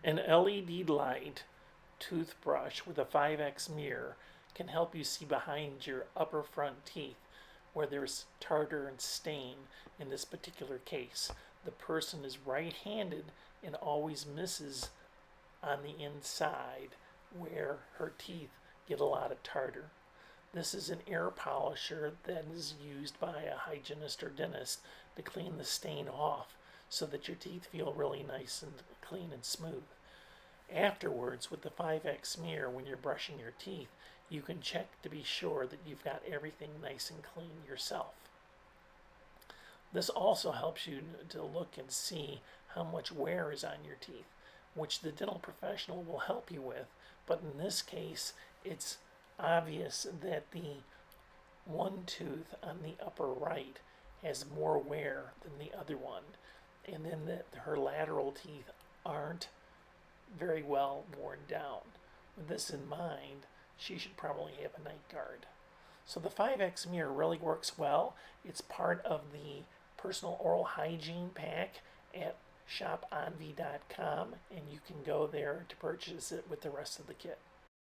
An LED light toothbrush with a 5x mirror can help you see behind your upper front teeth where there's tartar and stain. In this particular case, the person is right-handed and always misses on the inside where her teeth get a lot of tartar. This is an air polisher that is used by a hygienist or dentist to clean the stain off so that your teeth feel really nice and clean and smooth. Afterwards, with the 5x mirror, when you're brushing your teeth, you can check to be sure that you've got everything nice and clean yourself. This also helps you to look and see how much wear is on your teeth, which the dental professional will help you with. But in this case, it's obvious that the one tooth on the upper right has more wear than the other one, and then that her lateral teeth aren't very well worn down. With this in mind, she should probably have a night guard. So the 5X mirror really works well. It's part of the personal oral hygiene pack at shoponv.com, and you can go there to purchase it with the rest of the kit.